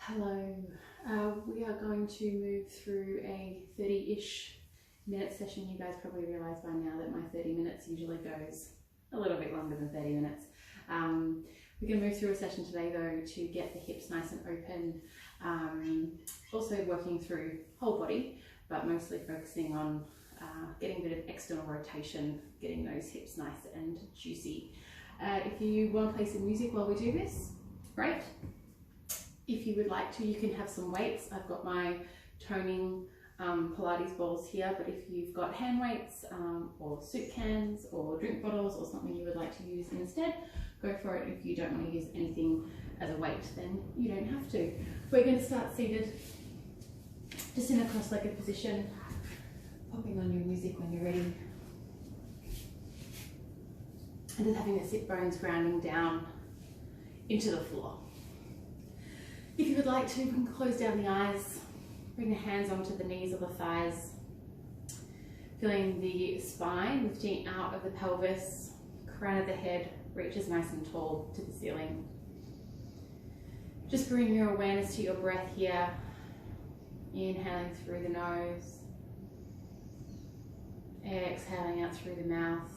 Hello. We are going to move through a 30-ish minute session. You guys probably realise by now that my 30 minutes usually goes a little bit longer than 30 minutes. We're going to move through a session today though to get the hips nice and open, also working through whole body, but mostly focusing on getting a bit of external rotation, getting those hips nice and juicy. If you want to play some music while we do this, great. If you would like to, you can have some weights. I've got my toning Pilates balls here, but if you've got hand weights or soup cans or drink bottles or something you would like to use instead, go for it. If you don't want to use anything as a weight, then you don't have to. We're going to start seated, just in a cross-legged position, popping on your music when you're ready, and just having the sit bones grounding down into the floor. If you would like to, you can close down the eyes, bring the hands onto the knees or the thighs, feeling the spine lifting out of the pelvis, crown of the head reaches nice and tall to the ceiling. Just bring your awareness to your breath here, inhaling through the nose, exhaling out through the mouth.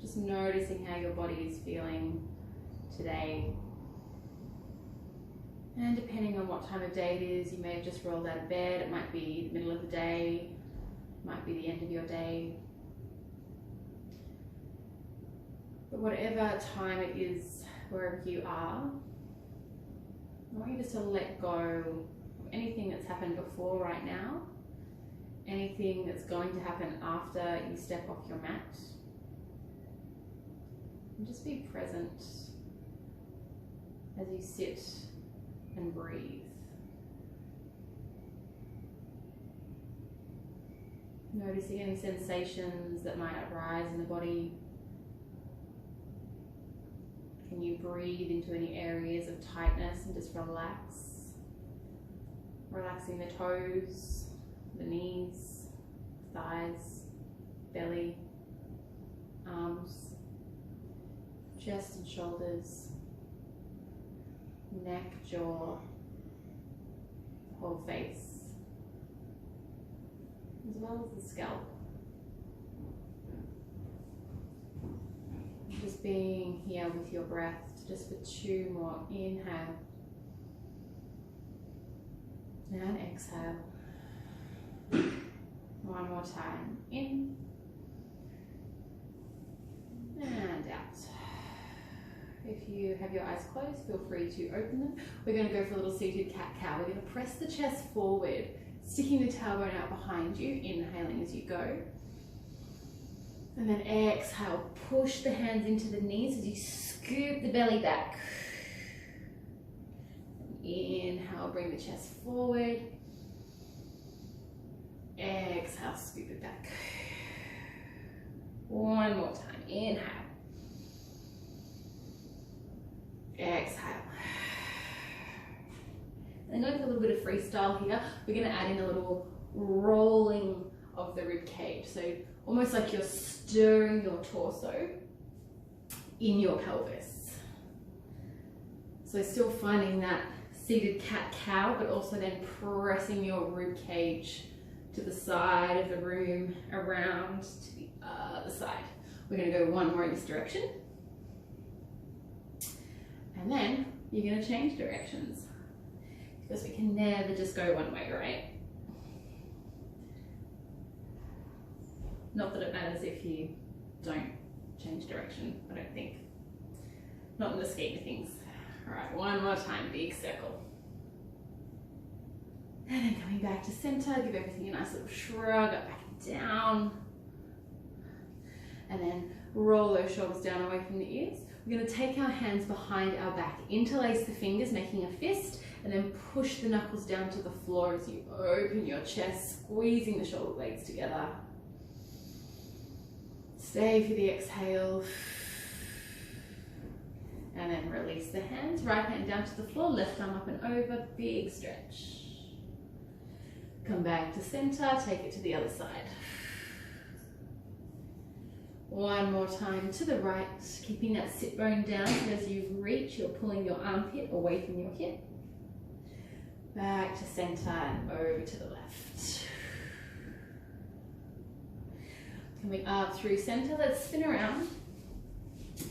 Just noticing how your body is feeling today. And depending on what time of day it is, you may have just rolled out of bed, it might be the middle of the day, it might be the end of your day. But whatever time it is, wherever you are, I want you just to let go of anything that's happened before right now, anything that's going to happen after you step off your mat. And just be present as you sit and breathe. Noticing any sensations that might arise in the body. Can you breathe into any areas of tightness and just relax? Relaxing the toes, the knees, thighs, belly, arms, chest and shoulders, neck, jaw, the whole face, as well as the scalp. Just being here with your breath, just for 2 more. Inhale and exhale. 1 more time. In and out. If you have your eyes closed, feel free to open them. We're going to go for a little seated cat-cow. We're going to press the chest forward, sticking the tailbone out behind you, inhaling as you go. And then exhale, push the hands into the knees as you scoop the belly back. Inhale, bring the chest forward. Exhale, scoop it back. 1 more time. Inhale. Exhale. And going for a little bit of freestyle here, we're going to add in a little rolling of the rib cage. So almost like you're stirring your torso in your pelvis. So still finding that seated cat-cow, but also then pressing your rib cage to the side of the room, around to the other side. We're going to go 1 more in this direction. And then you're going to change directions, because we can never just go one way, right? Not that it matters if you don't change direction, I don't think. Not in the scheme of things. All right, 1 more time, big circle. And then coming back to center, give everything a nice little shrug, up, back and down. And then roll those shoulders down away from the ears. We're going to take our hands behind our back, interlace the fingers, making a fist, and then push the knuckles down to the floor as you open your chest, squeezing the shoulder blades together. Stay for the exhale. And then release the hands, right hand down to the floor, left arm up and over, big stretch. Come back to center, take it to the other side. One more time to the right, keeping that sit bone down. So as you reach, you're pulling your armpit away from your hip. Back to center and over to the left. Coming up through center, let's spin around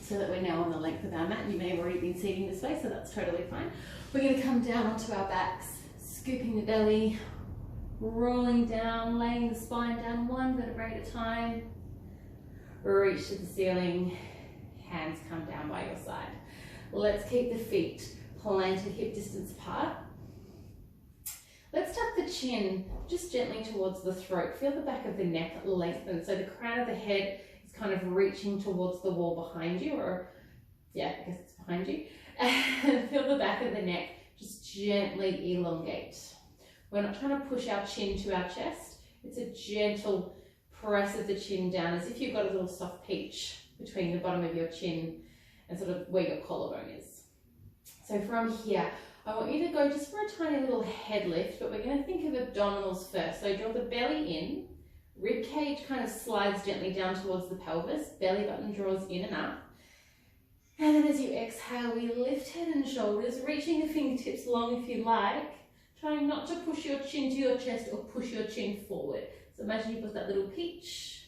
so that we're now on the length of our mat. You may have already been seating this way, so that's totally fine. We're going to come down onto our backs, scooping the belly, rolling down, laying the spine down one vertebrae at a time. Reach to the ceiling, hands come down by your side. Let's keep the feet planted hip distance apart. Let's tuck the chin just gently towards the throat. Feel the back of the neck lengthen, so the crown of the head is kind of reaching towards the wall behind you, or yeah, I guess it's behind you. And feel the back of the neck just gently elongate. We're not trying to push our chin to our chest. It's a gentle press of the chin down, as if you've got a little soft peach between the bottom of your chin and sort of where your collarbone is. So from here, I want you to go just for a tiny little head lift, but we're going to think of abdominals first. So draw the belly in, rib cage kind of slides gently down towards the pelvis, belly button draws in and up. And then as you exhale, we lift head and shoulders, reaching the fingertips long if you like, trying not to push your chin to your chest or push your chin forward. So imagine you've got that little peach,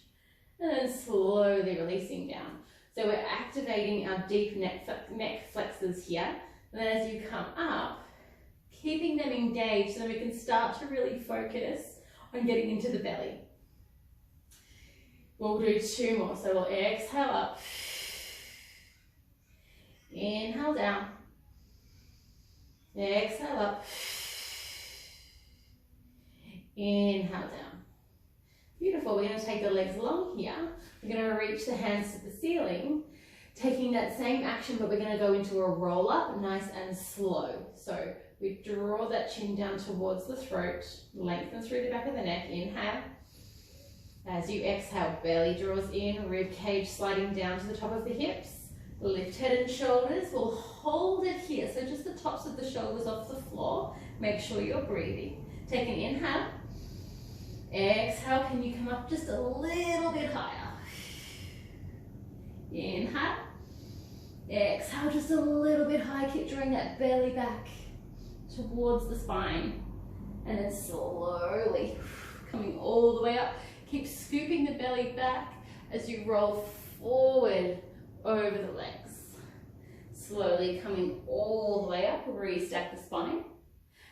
and then slowly releasing down. So we're activating our deep neck flexors here. And then as you come up, keeping them engaged so we can start to really focus on getting into the belly. We'll do two more. So we'll exhale up, inhale down, exhale up, inhale down. Beautiful. We're going to take the legs long here. We're going to reach the hands to the ceiling, taking that same action, but we're going to go into a roll up, nice and slow. So we draw that chin down towards the throat, lengthen through the back of the neck, inhale. As you exhale, belly draws in, rib cage sliding down to the top of the hips. Lift head and shoulders. We'll hold it here, so just the tops of the shoulders off the floor. Make sure you're breathing. Take an inhale. Exhale, can you come up just a little bit higher? Inhale. Exhale, just a little bit high. Keep drawing that belly back towards the spine. And then slowly coming all the way up. Keep scooping the belly back as you roll forward over the legs. Slowly coming all the way up. Restack the spine.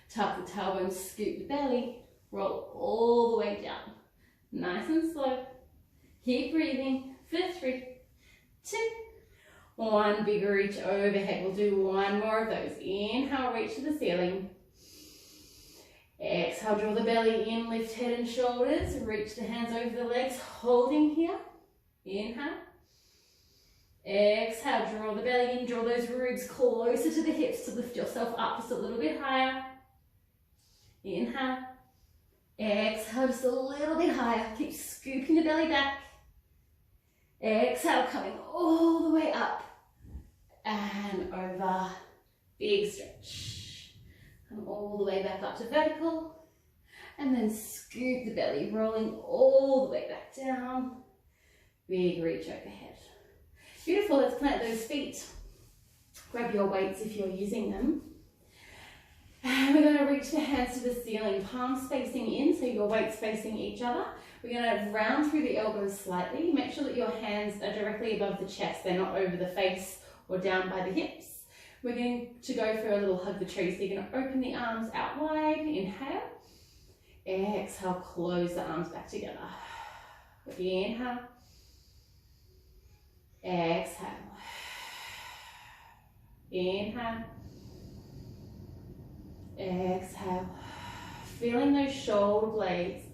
Tuck the tailbone, scoop the belly. Roll all the way down. Nice and slow. Keep breathing for 3, 2, 1. Big reach overhead. We'll do one more of those. Inhale, reach to the ceiling. Exhale, draw the belly in, lift head and shoulders. Reach the hands over the legs, holding here. Inhale. Exhale, draw the belly in, draw those ribs closer to the hips to lift yourself up just a little bit higher. Inhale. Exhale, just a little bit higher. Keep scooping the belly back. Exhale, coming all the way up and over. Big stretch. Come all the way back up to vertical. And then scoop the belly, rolling all the way back down. Big reach overhead. Beautiful, let's plant those feet. Grab your weights if you're using them. And we're going to reach the hands to the ceiling, palms facing in, so your weights facing each other. We're going to round through the elbows slightly. Make sure that your hands are directly above the chest. They're not over the face or down by the hips. We're going to go for a little hug the tree. So you're going to open the arms out wide. Inhale. Exhale, close the arms back together. Inhale. Exhale. Inhale. Exhale. Feeling those shoulder blades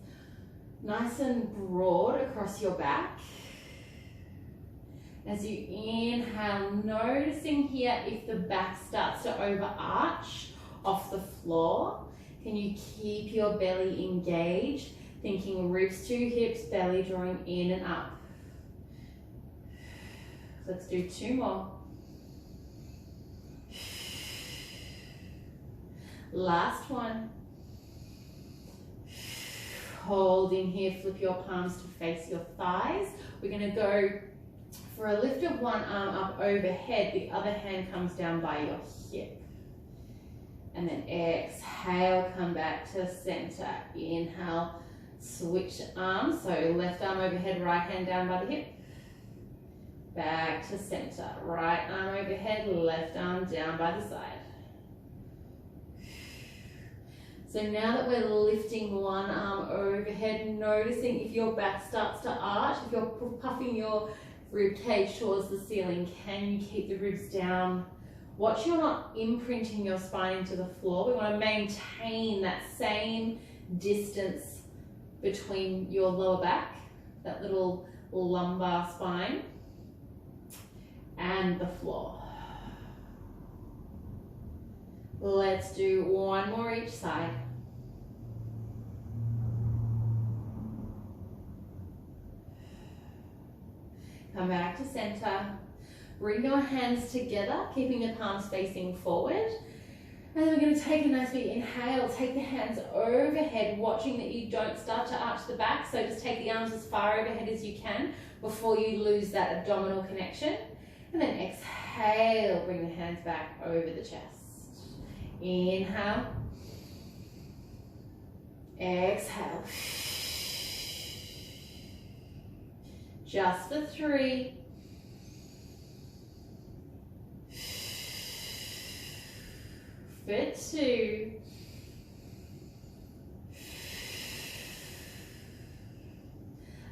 nice and broad across your back. As you inhale, noticing here if the back starts to overarch off the floor. Can you keep your belly engaged? Thinking ribs to hips, belly drawing in and up. Let's do 2 more. Last one. Holding here, flip your palms to face your thighs. We're going to go For a lift of one arm up overhead, the other hand comes down by your hip. And then exhale, come back to center. Inhale, switch arms. So left arm overhead, right hand down by the hip. Back to center. Right arm overhead, left arm down by the side. So now that we're lifting one arm overhead, noticing if your back starts to arch, if you're puffing your rib cage towards the ceiling, can you keep the ribs down? Watch you're not imprinting your spine into the floor. We want to maintain that same distance between your lower back, that little lumbar spine, and the floor. Let's do one more each side. Come back to center. Bring your hands together, keeping the palms facing forward. And then we're going to take a nice big inhale. Take the hands overhead, watching that you don't start to arch the back. So just take the arms as far overhead as you can before you lose that abdominal connection. And then exhale, bring the hands back over the chest. Inhale. Exhale. Just for 3. For 2.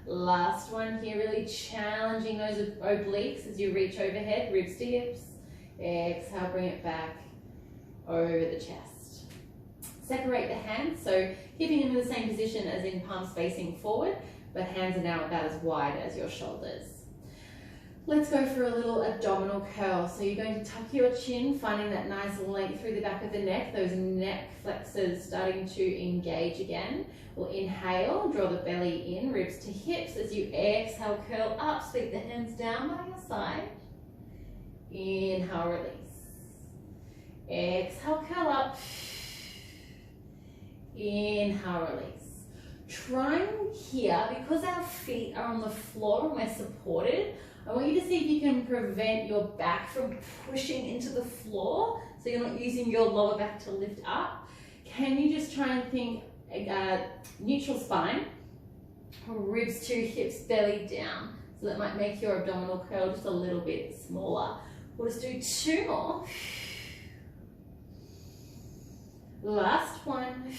Last one here, really challenging those obliques as you reach overhead, ribs to hips. Exhale, bring it back over the chest. Separate the hands, so keeping them in the same position as in palms facing forward, but hands are now about as wide as your shoulders. Let's go for a little abdominal curl. So you're going to tuck your chin, finding that nice length through the back of the neck, those neck flexors starting to engage again. We'll inhale, draw the belly in, ribs to hips. As you exhale, curl up, sweep the hands down by your side. Inhale, release. Exhale, curl up. Inhale, release. Trying here, because our feet are on the floor and we're supported, I want you to see if you can prevent your back from pushing into the floor, so you're not using your lower back to lift up. Can you just try and think neutral spine, ribs to hips, belly down. So that might make your abdominal curl just a little bit smaller. We'll just do 2 more. Last one.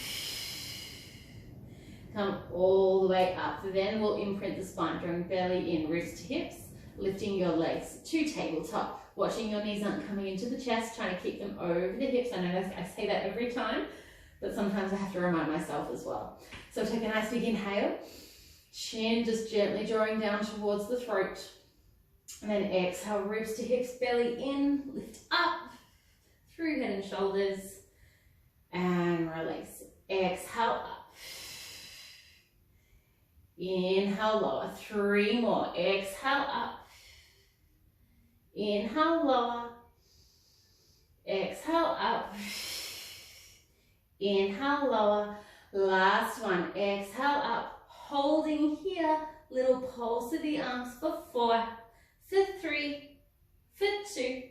Come all the way up. Then we'll imprint the spine, drawing belly in, ribs to hips, lifting your legs to tabletop. Watching your knees aren't coming into the chest, trying to keep them over the hips. I know I say that every time, but sometimes I have to remind myself as well. So take a nice big inhale. Chin just gently drawing down towards the throat. And then exhale, ribs to hips, belly in, lift up through head and shoulders. And release. Exhale up. Inhale, lower. 3 more. Exhale up. Inhale, lower. Exhale up. Inhale, lower. Last one. Exhale up. Holding here. Little pulse of the arms for 4, for 3, for 2,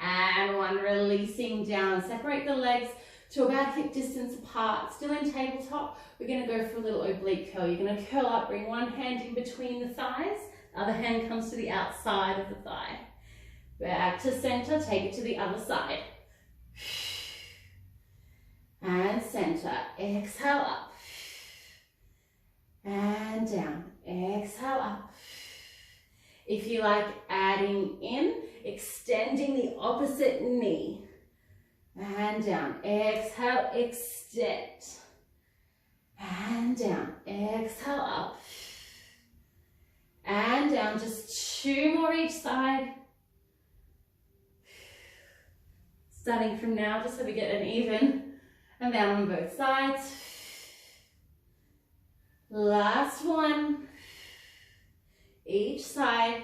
and 1. Releasing down. Separate the legs to about hip distance apart. Still in tabletop. We're going to go for a little oblique curl. You're going to curl up. Bring one hand in between the thighs. The other hand comes to the outside of the thigh. Back to center. Take it to the other side. And center. Exhale up. And down. Exhale up. If you like, adding in, extending the opposite knee. And down. Exhale, extend. And down. Exhale up. And down. Just 2 more each side. Starting from now, just so we get an even amount on both sides. Last one. Each side.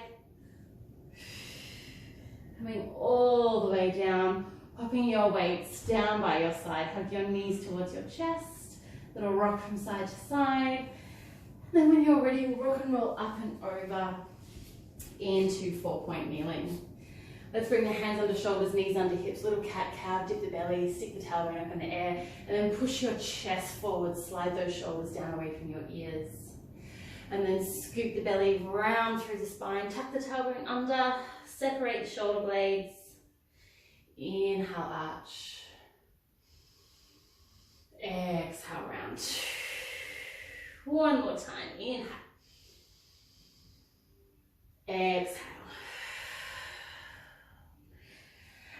Coming all the way down. Popping your weights down by your side. Hug your knees towards your chest. Little rock from side to side. And then when you're ready, we'll rock and roll up and over into 4-point kneeling. Let's bring the hands under shoulders, knees under hips, little cat-cow, dip the belly, stick the tailbone up in the air, and then push your chest forward, slide those shoulders down away from your ears. And then scoop the belly round through the spine, tuck the tailbone under, separate the shoulder blades. Inhale, arch. Exhale, round. One more time, inhale. Exhale.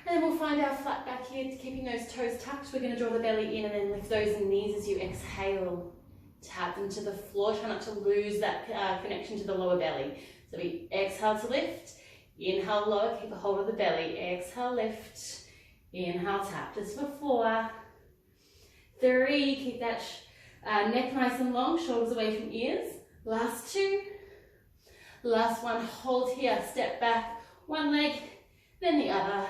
And then we'll find our flat back here, keeping those toes tucked. We're going to draw the belly in and then lift those knees as you exhale. Tap them to the floor. Try not to lose that connection to the lower belly. So we exhale to lift. Inhale, lower. Keep a hold of the belly. Exhale, lift. Inhale, tap. Just for 4. 3. Keep that neck nice and long. Shoulders away from ears. Last 2. Last 1. Hold here. Step back. One leg, then the other.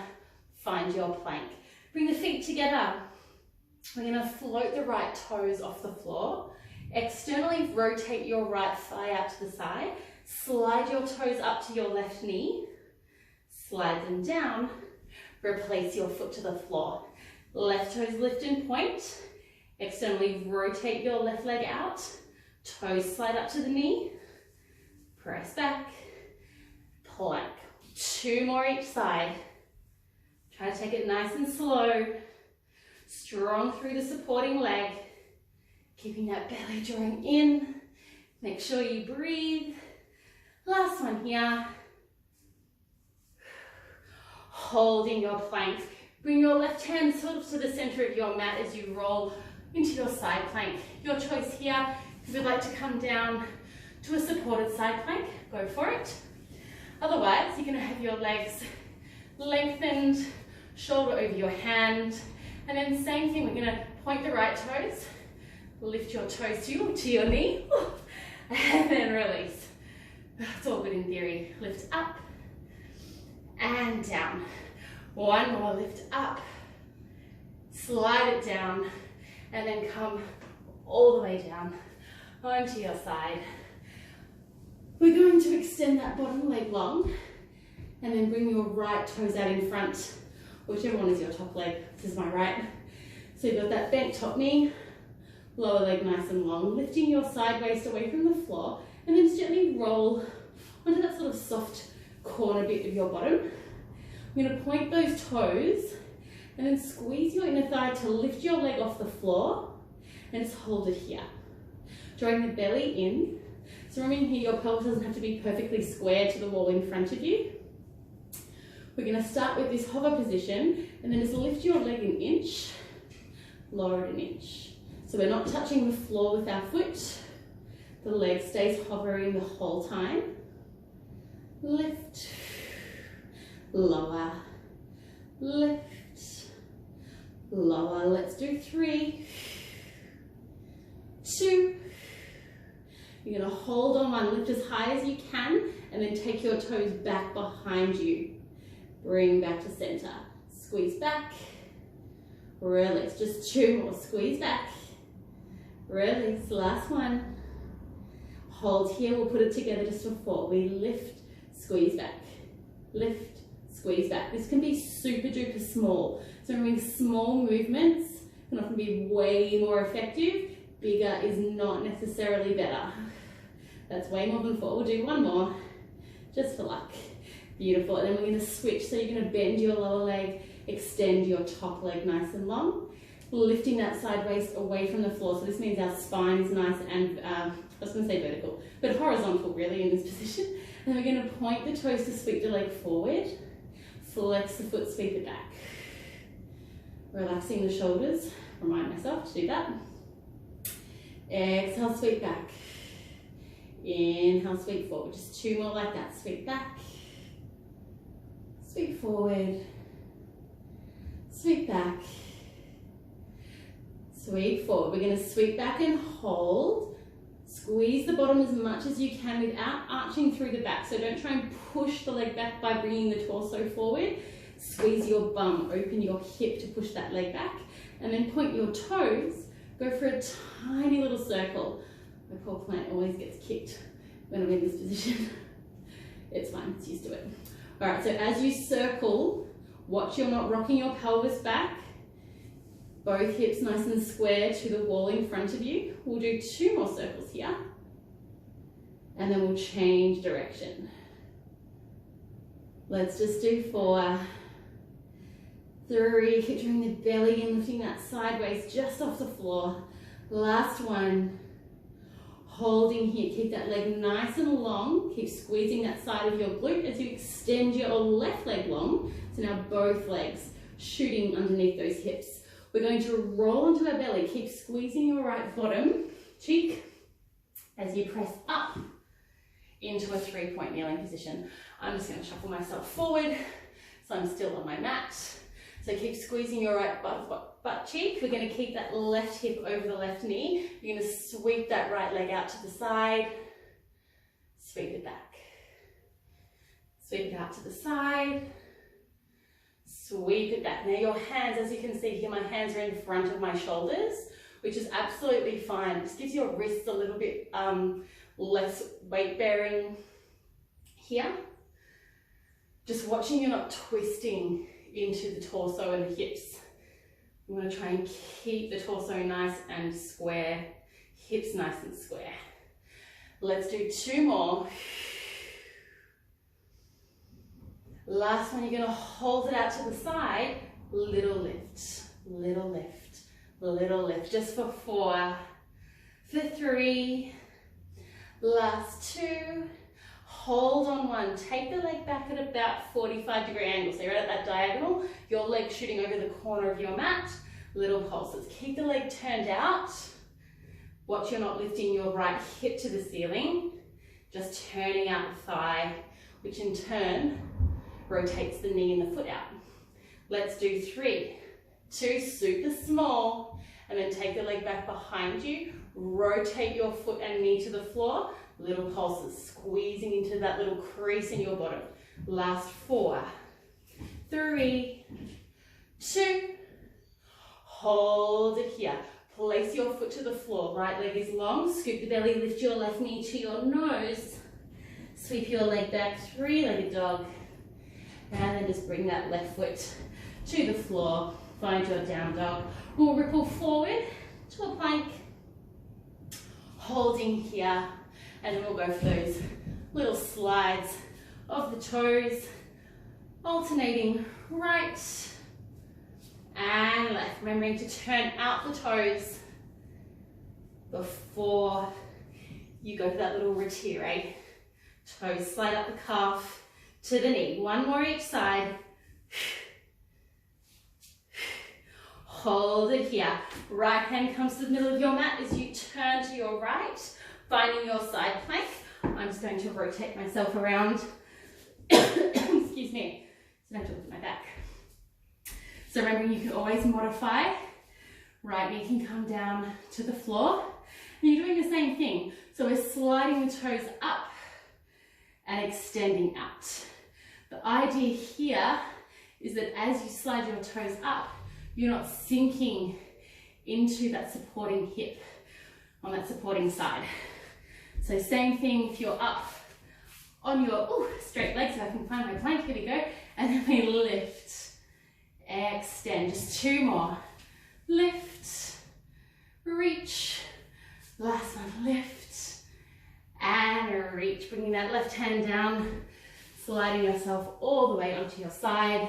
Find your plank. Bring the feet together. We're going to float the right toes off the floor. Externally rotate your right thigh out to the side. Slide your toes up to your left knee. Slide them down. Replace your foot to the floor. Left toes lift and point. Externally rotate your left leg out. Toes slide up to the knee. Press back. Plank. 2 more each side. Try to take it nice and slow. Strong through the supporting leg. Keeping that belly drawing in. Make sure you breathe. Last one here. Holding your plank. Bring your left hand sort of to the center of your mat as you roll into your side plank. Your choice here. If you'd like to come down to a supported side plank, go for it. Otherwise, you're going to have your legs lengthened, shoulder over your hand, and then same thing, we're going to point the right toes, lift your toes to your knee, and then release. It's all good in theory. Lift up and down. One more, lift up, slide it down, and then come all the way down onto your side. We're going to extend that bottom leg long, and then bring your right toes out in front, whichever one is your top leg. This is my right. So you've got that bent top knee, lower leg nice and long, lifting your side waist away from the floor, and then gently roll onto that sort of soft corner bit of your bottom. I'm going to point those toes, and then squeeze your inner thigh to lift your leg off the floor, and just hold it here. Drawing the belly in. So remembering here, your pelvis doesn't have to be perfectly square to the wall in front of you. We're going to start with this hover position, and then just lift your leg an inch, lower it an inch. So we're not touching the floor with our foot. The leg stays hovering the whole time. Lift, lower, lift, lower. Let's do 3, 2. You're going to hold on one, lift as high as you can, and then take your toes back behind you. Bring back to center. Squeeze back, release. Just 2 more. Squeeze back, release. Last one. Hold here. We'll put it together just for 4. We lift, squeeze back, lift, squeeze back. This can be super duper small. So remembering small movements can often be way more effective. Bigger is not necessarily better. That's way more than 4. We'll do 1 more, just for luck. Beautiful. And then we're going to switch. So you're going to bend your lower leg, extend your top leg nice and long, lifting that side waist away from the floor. So this means our spine is nice and, I was going to say vertical, but horizontal really in this position. And then we're going to point the toes to sweep the leg forward, flex the foot, sweep it back. Relaxing the shoulders. Remind myself to do that. Exhale, sweep back. Inhale, sweep forward. Just 2 more like that. Sweep back. Sweep forward. Sweep back. Sweep forward. We're going to sweep back and hold. Squeeze the bottom as much as you can without arching through the back. So don't try and push the leg back by bringing the torso forward. Squeeze your bum. Open your hip to push that leg back. And then point your toes. Go for a tiny little circle. My poor plant always gets kicked when I'm in this position. It's fine, it's used to it. All right, so as you circle, watch you're not rocking your pelvis back. Both hips nice and square to the wall in front of you. We'll do 2 more circles here. And then we'll change direction. Let's just do 4, 3, keep drawing the belly in, lifting that sideways just off the floor. Last one. Holding here, keep that leg nice and long. Keep squeezing that side of your glute as you extend your left leg long. So now both legs shooting underneath those hips. We're going to roll onto our belly. Keep squeezing your right bottom cheek as you press up into a 3-point kneeling position. I'm just going to shuffle myself forward so I'm still on my mat. So keep squeezing your right butt cheek. We're going to keep that left hip over the left knee. You're going to sweep that right leg out to the side. Sweep it back. Sweep it out to the side. Sweep it back. Now your hands, as you can see here, my hands are in front of my shoulders, which is absolutely fine. It just gives your wrists a little bit less weight bearing here. Just watching you're not twisting into the torso and the hips. I'm going to try and keep the torso nice and square, hips nice and square. Let's do 2 more. Last one, you're going to hold it out to the side, little lift, little lift, little lift, just for 4, for 3, last 2, hold on 1, take the leg back at about 45-degree angle, so you're at that diagonal, your leg shooting over the corner of your mat, little pulses, keep the leg turned out, watch you're not lifting your right hip to the ceiling, just turning out the thigh, which in turn rotates the knee and the foot out. Let's do 3, 2, super small, and then take the leg back behind you, rotate your foot and knee to the floor, little pulses, squeezing into that little crease in your bottom. Last 4, 3, 2, hold it here. Place your foot to the floor, right leg is long, scoop the belly, lift your left knee to your nose, sweep your leg back, 3-legged dog. And then just bring that left foot to the floor. Find your down dog. We'll ripple forward to a plank. Holding here. And then we'll go for those little slides of the toes. Alternating right and left. Remembering to turn out the toes before you go for that little retire. Toes slide up the calf to the knee. 1 more each side. Hold it here. Right hand comes to the middle of your mat as you turn to your right, finding your side plank. I'm just going to rotate myself around. Excuse me. So I don't have to look at my back. So remember, you can always modify. Right knee can come down to the floor. And you're doing the same thing. So we're sliding the toes up and extending out. The idea here is that as you slide your toes up, you're not sinking into that supporting hip on that supporting side. So same thing if you're up on your straight legs. If I can find my plank, here we go. And then we lift, extend, just 2 more. Lift, reach, last one, lift, and reach. Bringing that left hand down, sliding yourself all the way onto your side.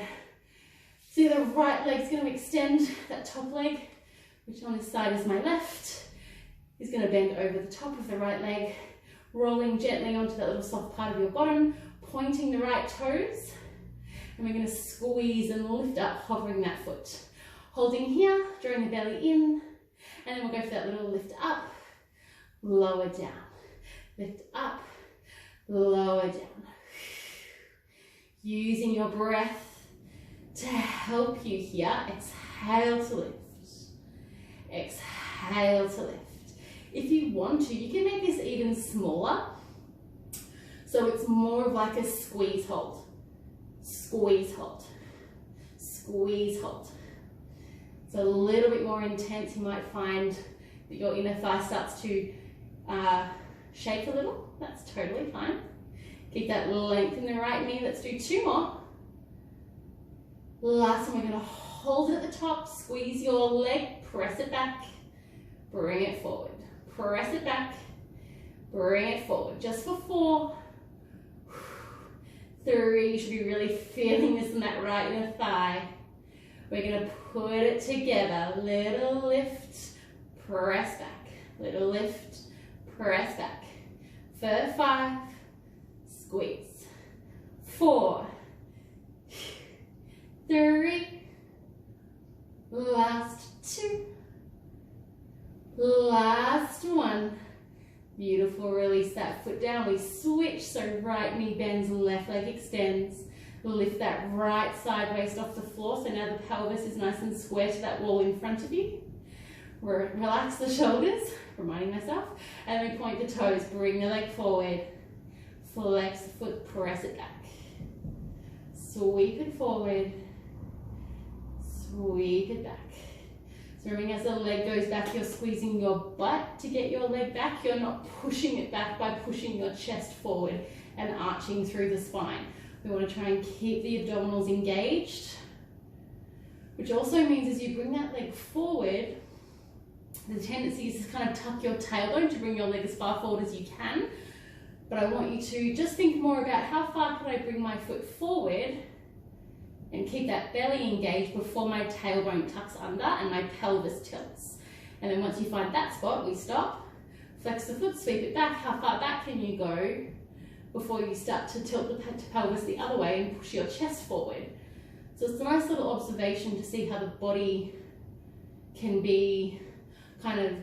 See, the right leg's going to extend, that top leg, which on this side is my left, is going to bend over the top of the right leg, rolling gently onto that little soft part of your bottom, pointing the right toes, and we're going to squeeze and lift up, hovering that foot. Holding here, drawing the belly in, and then we'll go for that little lift up, lower down, lift up, lower down. Using your breath to help you here. Exhale to lift. Exhale to lift. If you want to, you can make this even smaller. So it's more of like a squeeze hold. Squeeze hold. Squeeze hold. It's a little bit more intense. You might find that your inner thigh starts to shake a little. That's totally fine. Keep that length in the right knee. Let's do 2 more. Last one, we're going to hold it at the top, squeeze your leg, press it back, bring it forward. Press it back, bring it forward. Just for 4, 3, you should be really feeling this in that right inner thigh. We're going to put it together. Little lift, press back. Little lift, press back. For 5, squeeze. 4, 3, last 2, last 1. Beautiful, release that foot down. We switch, so right knee bends, left leg extends. Lift that right side waist off the floor, so now the pelvis is nice and square to that wall in front of you. Relax the shoulders, reminding myself, and we point the toes, bring the leg forward, flex the foot, press it back. Sweep it forward, sweep it back. So remember, as the leg goes back, you're squeezing your butt to get your leg back. You're not pushing it back by pushing your chest forward and arching through the spine. We want to try and keep the abdominals engaged, which also means as you bring that leg forward, the tendency is to kind of tuck your tailbone to bring your leg as far forward as you can. But I want you to just think more about how far can I bring my foot forward and keep that belly engaged before my tailbone tucks under and my pelvis tilts. And then once you find that spot, we stop, flex the foot, sweep it back. How far back can you go before you start to tilt the pelvis the other way and push your chest forward? So it's a nice little observation to see how the body can be kind of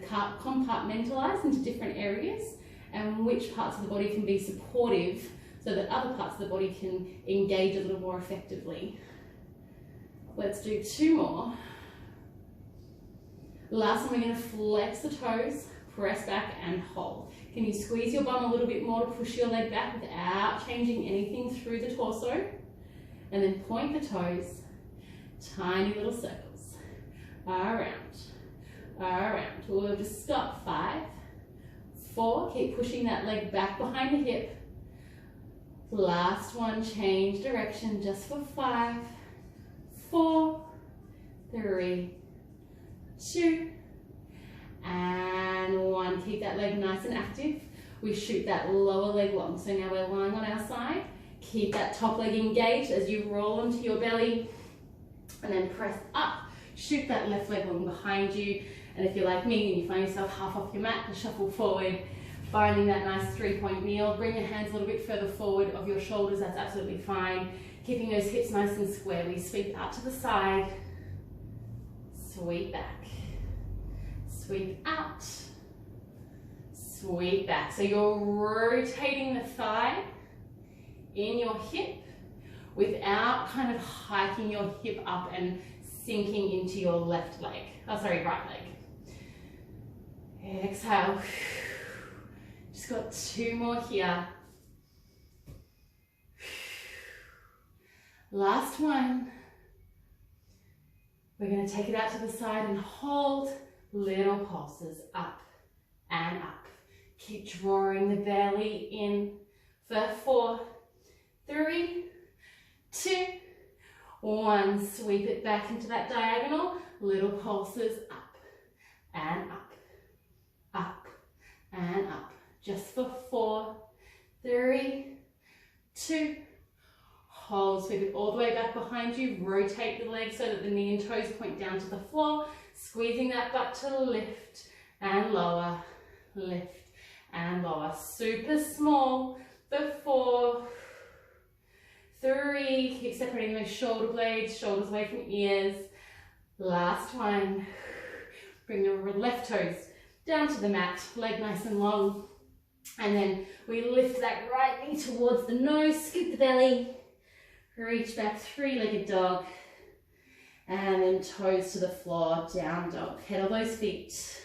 compartmentalized into different areas and which parts of the body can be supportive so that other parts of the body can engage a little more effectively. Let's do 2 more. Last one, we're going to flex the toes, press back and hold. Can you squeeze your bum a little bit more to push your leg back without changing anything through the torso? And then point the toes, tiny little circles, around, around. We'll just stop. 5, 4, keep pushing that leg back behind the hip. Last one, change direction just for 5, 4, 3, 2, and 1. Keep that leg nice and active. We shoot that lower leg long. So now we're lying on our side. Keep that top leg engaged as you roll onto your belly and then press up. Shoot that left leg long behind you. And if you're like me and you find yourself half off your mat, shuffle forward, finding that nice 3-point kneel. Bring your hands a little bit further forward of your shoulders, that's absolutely fine. Keeping those hips nice and square. We sweep out to the side, sweep back, sweep out, sweep back. So you're rotating the thigh in your hip without kind of hiking your hip up and sinking into your left leg. Oh, sorry, right leg. Exhale. Just got 2 more here. Last one. We're going to take it out to the side and hold. Little pulses up and up. Keep drawing the belly in for 4, 3, 2, 1. Sweep it back into that diagonal. Little pulses up and up, up and up. Just for 4, 3, 2, hold. Sweep it all the way back behind you. Rotate the legs so that the knee and toes point down to the floor. Squeezing that butt to lift and lower, lift and lower. Super small. For 4, 3, keep separating those shoulder blades, shoulders away from ears. Last one. Bring the left toes down to the mat, leg nice and long. And then we lift that right knee towards the nose, scoop the belly, reach back, 3-legged dog. And then toes to the floor, down dog. Pedal those feet.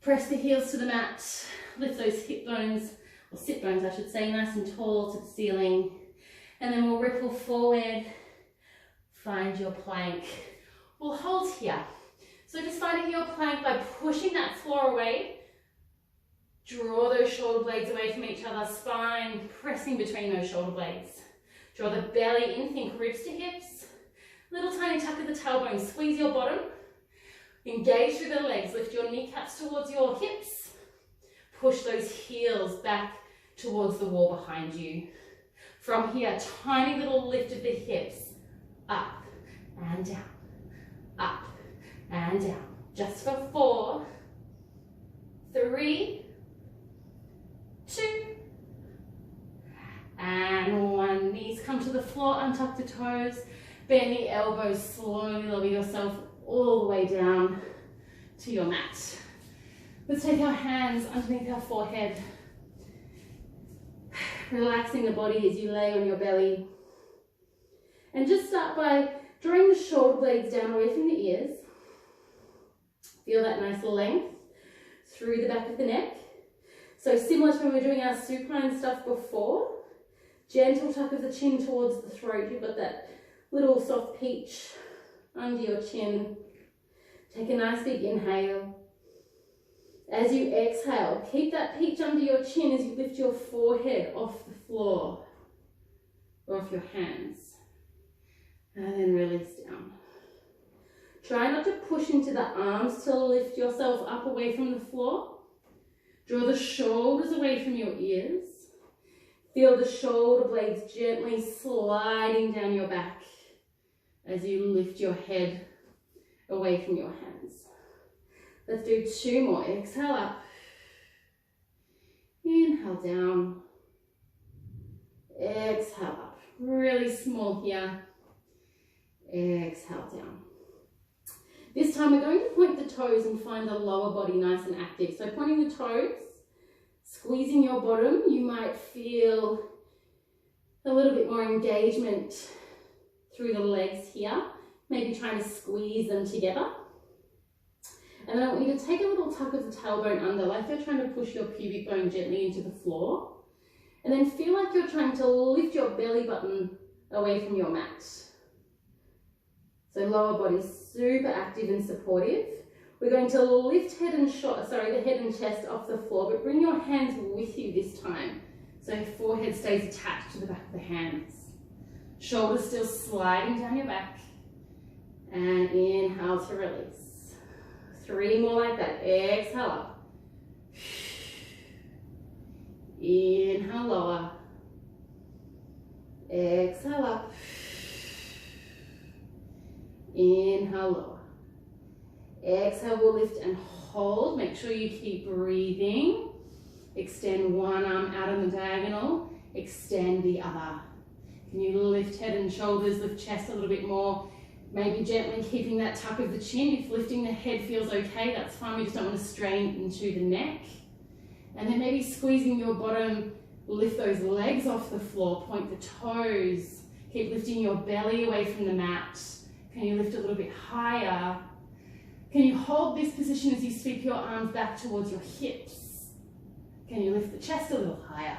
Press the heels to the mat. Lift those hip bones, or sit bones I should say, nice and tall to the ceiling. And then we'll ripple forward. Find your plank. We'll hold here. So just finding your plank by pushing that floor away. Draw those shoulder blades away from each other, spine pressing between those shoulder blades. Draw the belly in, think ribs to hips. Little tiny tuck of the tailbone, squeeze your bottom. Engage through the legs, lift your kneecaps towards your hips. Push those heels back towards the wall behind you. From here, tiny little lift of the hips, up and down, up and down. Just for 4, 3, 2, and 1. Knees come to the floor, untuck the toes, bend the elbows, slowly lower yourself all the way down to your mat. Let's take our hands underneath our forehead, relaxing the body as you lay on your belly. And just start by drawing the shoulder blades down away from the ears. Feel that nice length through the back of the neck. So similar to when we were doing our supine stuff before, gentle tuck of the chin towards the throat. You've got that little soft peach under your chin. Take a nice big inhale. As you exhale, keep that peach under your chin as you lift your forehead off the floor or off your hands. And then release down. Try not to push into the arms to lift yourself up away from the floor. Draw the shoulders away from your ears. Feel the shoulder blades gently sliding down your back as you lift your head away from your hands. Let's do 2 more. Exhale up. Inhale down. Exhale up. Really small here. Exhale down. This time we're going to point the toes and find the lower body nice and active. So pointing the toes, squeezing your bottom, you might feel a little bit more engagement through the legs here. Maybe trying to squeeze them together. And then I want you to take a little tuck of the tailbone under, like you're trying to push your pubic bone gently into the floor. And then feel like you're trying to lift your belly button away from your mat. So lower body super active and supportive. We're going to lift the head and chest off the floor, but bring your hands with you this time. So forehead stays attached to the back of the hands. Shoulders still sliding down your back. And inhale to release. 3 more like that. Exhale up. Inhale lower. Exhale up. Inhale lower. Exhale, we'll lift and hold. Make sure you keep breathing. Extend one arm out on the diagonal. Extend the other. Can you lift head and shoulders, lift chest a little bit more? Maybe gently keeping that tuck of the chin. If lifting the head feels okay, that's fine. We just don't want to strain into the neck. And then maybe squeezing your bottom, lift those legs off the floor, point the toes. Keep lifting your belly away from the mat. Can you lift a little bit higher? Can you hold this position as you sweep your arms back towards your hips? Can you lift the chest a little higher?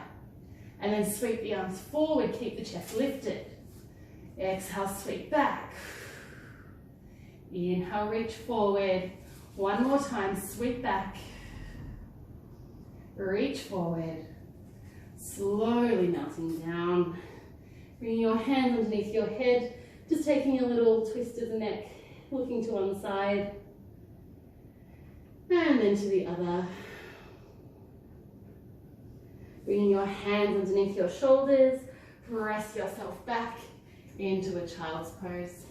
And then sweep the arms forward, keep the chest lifted. Exhale, sweep back. Inhale, reach forward. One more time, sweep back. Reach forward. Slowly melting down. Bring your hands underneath your head. Just taking a little twist of the neck, looking to one side. And then to the other. Bringing your hands underneath your shoulders. Press yourself back into a child's pose.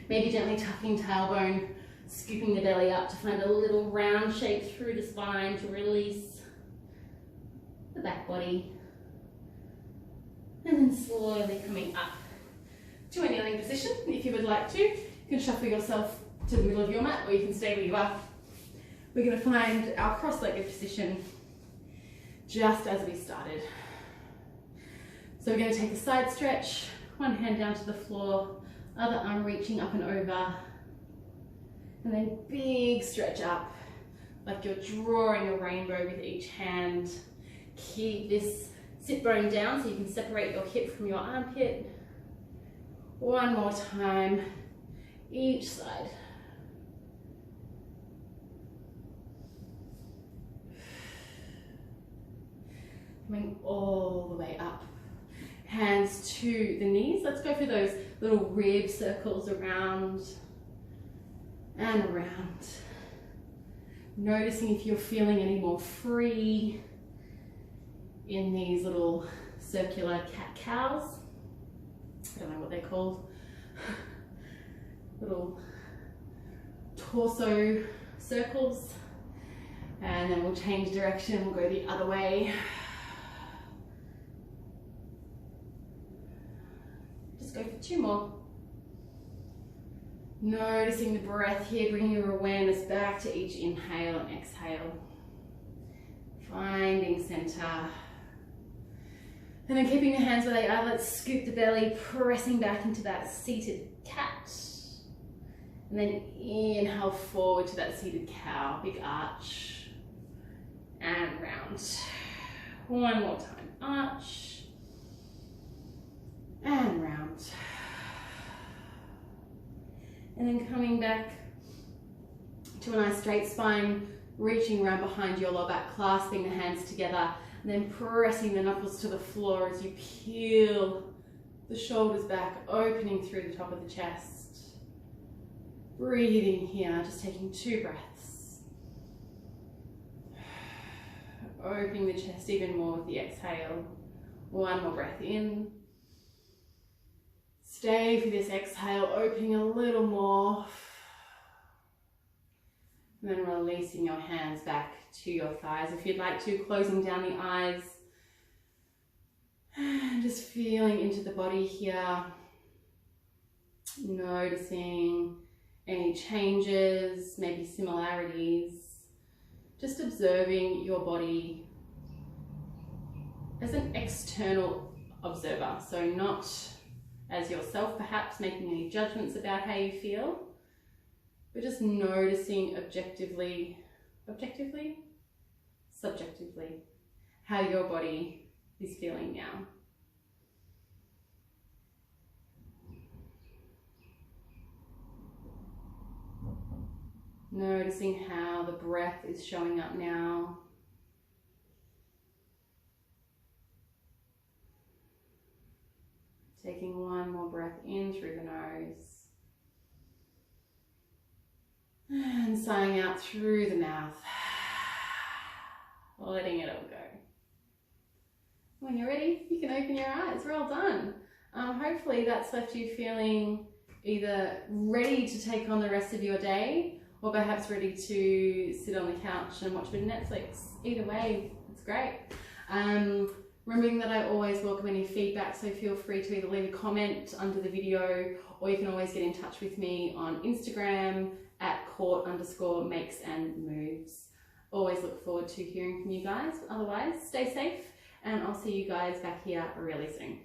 Maybe gently tucking tailbone, scooping the belly up to find a little round shape through the spine to release the back body. And then slowly coming up to a kneeling position. If you would like to, you can shuffle yourself to the middle of your mat, or you can stay where you are. We're going to find our cross-legged position just as we started. So we're going to take a side stretch, one hand down to the floor, other arm reaching up and over, and then big stretch up, like you're drawing a rainbow with each hand. Keep this sit bone down so you can separate your hip from your armpit. One more time, each side. Coming all the way up. Hands to the knees. Let's go for those little rib circles around and around. Noticing if you're feeling any more free in these little circular cat-cows. I don't know what they're called. Little torso circles. And then we'll change direction, we'll go the other way. Just go for 2 more. Noticing the breath here, bringing your awareness back to each inhale and exhale. Finding center. And then keeping your hands where they are, let's scoop the belly, pressing back into that seated cat. And then inhale forward to that seated cow, big arch. And round. 1 more time, arch. And round. And then coming back to a nice straight spine, reaching around behind your lower back, clasping the hands together, and then pressing the knuckles to the floor as you peel the shoulders back, opening through the top of the chest. Breathing here, just taking 2 breaths. Opening the chest even more with the exhale. 1 more breath in. Stay for this exhale, opening a little more. And then releasing your hands back to your thighs. If you'd like to, closing down the eyes. And just feeling into the body here. Noticing any changes, maybe similarities. Just observing your body as an external observer. So not as yourself perhaps making any judgments about how you feel, but just noticing subjectively, how your body is feeling now. Noticing how the breath is showing up now. Taking 1 more breath in through the nose. And sighing out through the mouth. Letting it all go. When you're ready, you can open your eyes. We're all done. Hopefully that's left you feeling either ready to take on the rest of your day, or perhaps ready to sit on the couch and watch a bit of Netflix. Either way, it's great. Remembering that I always welcome any feedback, so feel free to either leave a comment under the video, or you can always get in touch with me on Instagram at court_makes and moves. Always look forward to hearing from you guys. Otherwise, stay safe, and I'll see you guys back here really soon.